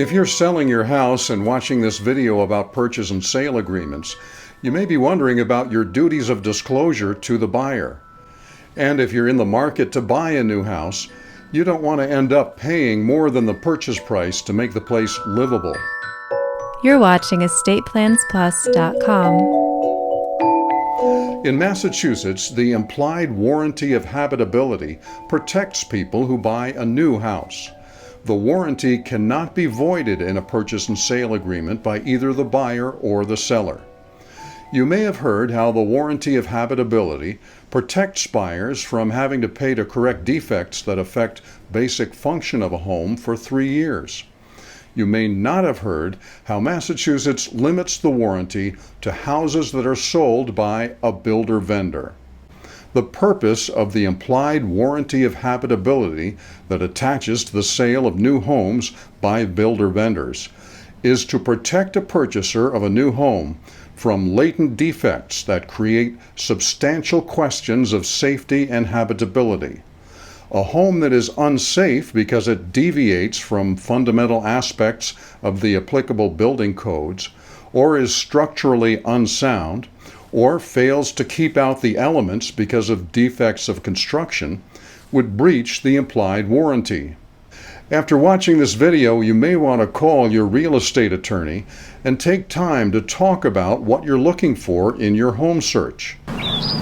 If you're selling your house and watching this video about purchase and sale agreements, you may be wondering about your duties of disclosure to the buyer. And if you're in the market to buy a new house, you don't want to end up paying more than the purchase price to make the place livable. You're watching EstatePlansPlus.com. In Massachusetts, the implied warranty of habitability protects people who buy a new house. The warranty cannot be voided in a purchase and sale agreement by either the buyer or the seller. You may have heard how the warranty of habitability protects buyers from having to pay to correct defects that affect basic function of a home for 3 years. You may not have heard how Massachusetts limits the warranty to houses that are sold by a builder vendor. The purpose of the implied warranty of habitability that attaches to the sale of new homes by builder vendors is to protect a purchaser of a new home from latent defects that create substantial questions of safety and habitability. A home that is unsafe because it deviates from fundamental aspects of the applicable building codes, or is structurally unsound, or fails to keep out the elements because of defects of construction, would breach the implied warranty. After watching this video, you may want to call your real estate attorney and take time to talk about what you're looking for in your home search.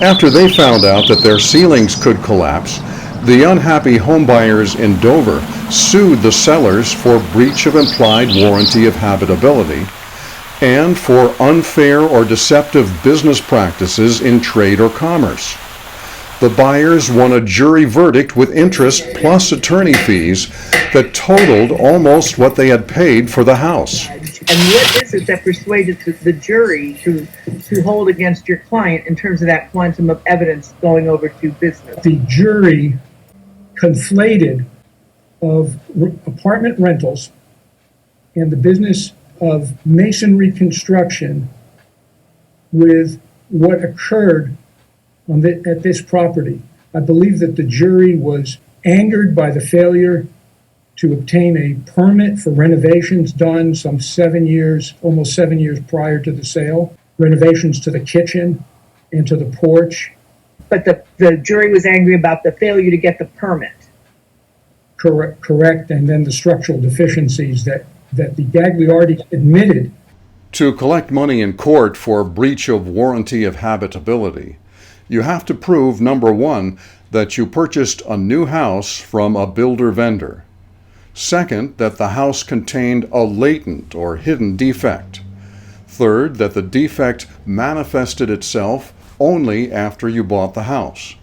After they found out that their ceilings could collapse, the unhappy homebuyers in Dover sued the sellers for breach of implied warranty of habitability and for unfair or deceptive business practices in trade or commerce. The buyers won a jury verdict with interest plus attorney fees that totaled almost what they had paid for the house. And what is it that persuaded the jury to hold against your client in terms of that quantum of evidence going over to business? The jury conflated of apartment rentals and the business of masonry construction with what occurred at this property. I believe that the jury was angered by the failure to obtain a permit for renovations done some 7 years, almost 7 years prior to the sale, renovations to the kitchen and to the porch. But the jury was angry about the failure to get the permit. Correct, and then the structural deficiencies that the Gagliardi admitted. To collect money in court for breach of warranty of habitability, you have to prove, number one, that you purchased a new house from a builder vendor. Second, that the house contained a latent or hidden defect. Third, that the defect manifested itself only after you bought the house.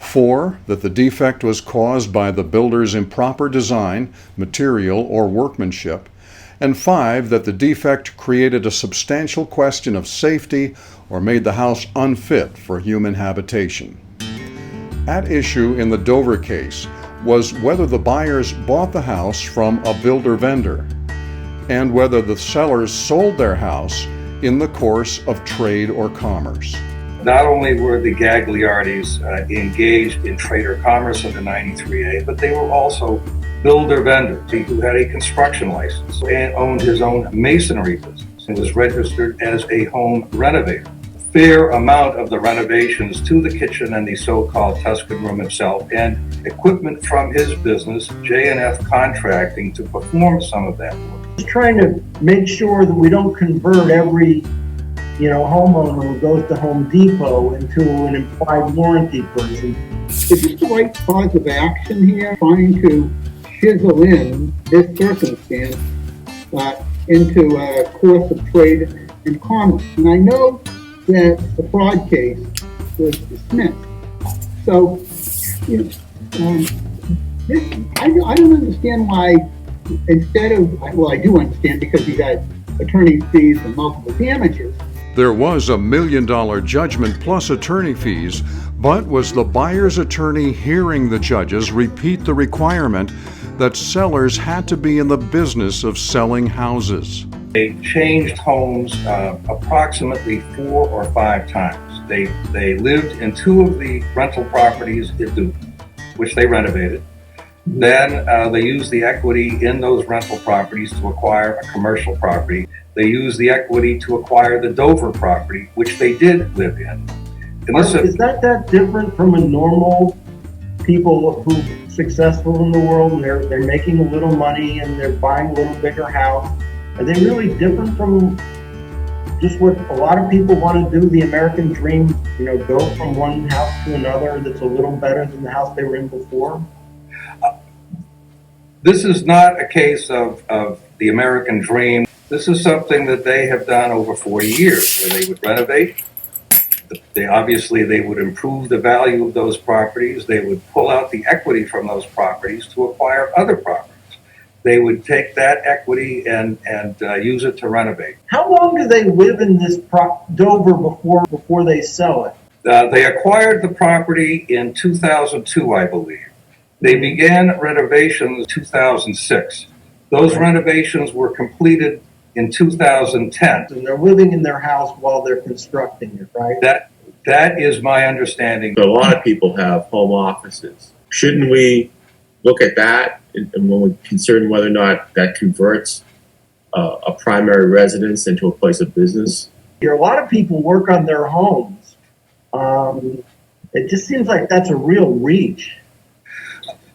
4, that the defect was caused by the builder's improper design, material, or workmanship. And 5, that the defect created a substantial question of safety or made the house unfit for human habitation. At issue in the Dover case was whether the buyers bought the house from a builder vendor and whether the sellers sold their house in the course of trade or commerce. Not only were the Gagliardis engaged in trade or commerce under 93A, but they were also builder vendors who had a construction license and owned his own masonry business and was registered as a home renovator. A fair amount of the renovations to the kitchen and the so-called Tuscan room itself and equipment from his business, J&F Contracting, to perform some of that work. Just trying to make sure that we don't convert every homeowner who goes to Home Depot into an implied warranty person. Is this the right cause of action here? Trying to chisel in this circumstance into a course of trade and commerce. And I know that the fraud case was dismissed. So, I don't understand why instead of, well, I do understand because you got attorney fees and multiple damages. There was $1 million judgment plus attorney fees, but was the buyer's attorney hearing the judges repeat the requirement that sellers had to be in the business of selling houses? They changed homes approximately 4 or 5 times. They lived in 2 of the rental properties, which they renovated. Then they use the equity in those rental properties to acquire a commercial property. They use the equity to acquire the Dover property, which they did live in. And Is that different from a normal people who are successful in the world and they're making a little money and they're buying a little bigger house? Are they really different from just what a lot of people want to do, the American dream, go from one house to another that's a little better than the house they were in before? This is not a case of the American dream. This is something that they have done over 40 years, where they would renovate. They would improve the value of those properties. They would pull out the equity from those properties to acquire other properties. They would take that equity and use it to renovate. How long do they live in this Dover before they sell it? They acquired the property in 2002, I believe. They began renovations in 2006. Those renovations were completed in 2010. And they're living in their house while they're constructing it, right? That is my understanding. But a lot of people have home offices. Shouldn't we look at that and when we're concerned whether or not that converts a primary residence into a place of business? A lot of people work on their homes. It just seems like that's a real reach.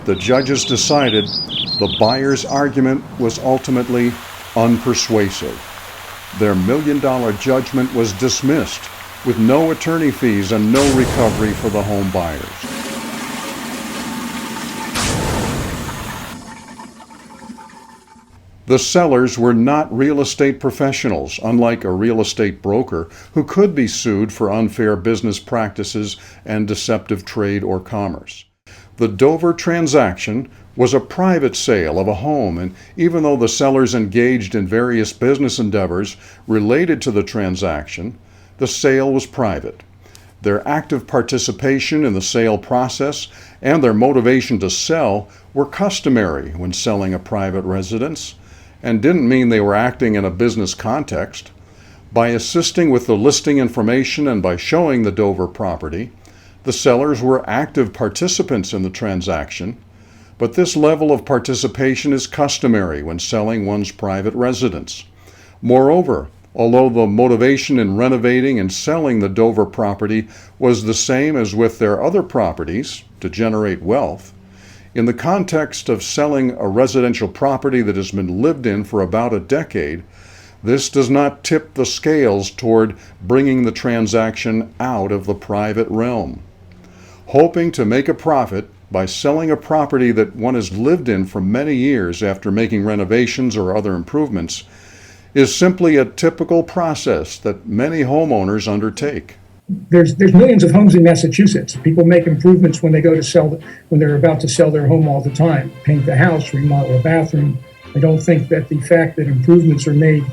The judges decided the buyer's argument was ultimately unpersuasive. Their $1 million judgment was dismissed with no attorney fees and no recovery for the home buyers. The sellers were not real estate professionals, unlike a real estate broker who could be sued for unfair business practices and deceptive trade or commerce. The Dover transaction was a private sale of a home, and even though the sellers engaged in various business endeavors related to the transaction, the sale was private. Their active participation in the sale process and their motivation to sell were customary when selling a private residence, and didn't mean they were acting in a business context. By assisting with the listing information and by showing the Dover property, the sellers were active participants in the transaction, but this level of participation is customary when selling one's private residence. Moreover, although the motivation in renovating and selling the Dover property was the same as with their other properties, to generate wealth, in the context of selling a residential property that has been lived in for about a decade, this does not tip the scales toward bringing the transaction out of the private realm. Hoping to make a profit by selling a property that one has lived in for many years after making renovations or other improvements is simply a typical process that many homeowners undertake. There's millions of homes in Massachusetts. People make improvements when they go to sell, when they're about to sell their home all the time. Paint the house, remodel a bathroom. I don't think that the fact that improvements are made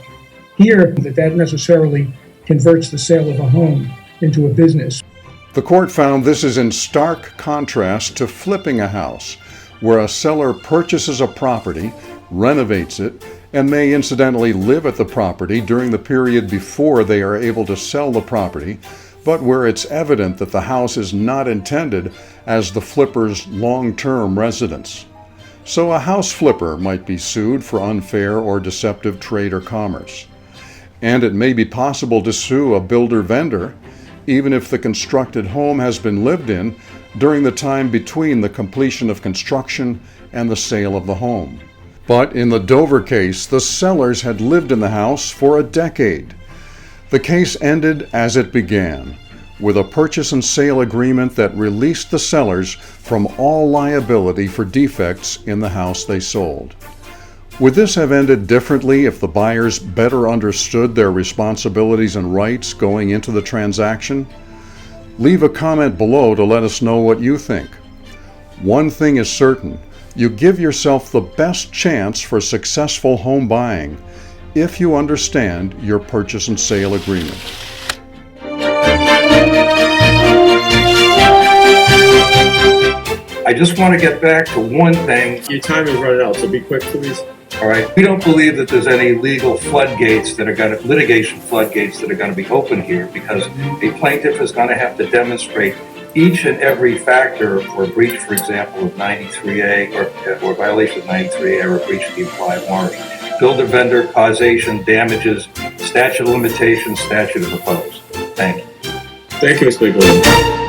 here, that necessarily converts the sale of a home into a business. The court found this is in stark contrast to flipping a house, where a seller purchases a property, renovates it, and may incidentally live at the property during the period before they are able to sell the property, but where it's evident that the house is not intended as the flipper's long-term residence. So a house flipper might be sued for unfair or deceptive trade or commerce. And it may be possible to sue a builder-vendor, even if the constructed home has been lived in during the time between the completion of construction and the sale of the home. But in the Dover case, the sellers had lived in the house for a decade. The case ended as it began, with a purchase and sale agreement that released the sellers from all liability for defects in the house they sold. Would this have ended differently if the buyers better understood their responsibilities and rights going into the transaction? Leave a comment below to let us know what you think. One thing is certain, you give yourself the best chance for successful home buying if you understand your purchase and sale agreement. I just want to get back to one thing. Your time is running out, so be quick, please. All right. We don't believe that there's any legal floodgates that are going to, litigation floodgates that are going to be open here, because a plaintiff is going to have to demonstrate each and every factor for breach, for example, of 93A or violation of 93A or a breach of the implied warranty. Builder vendor, causation, damages, statute of limitations, statute of repose. Thank you. Thank you, Mr. McGlynn.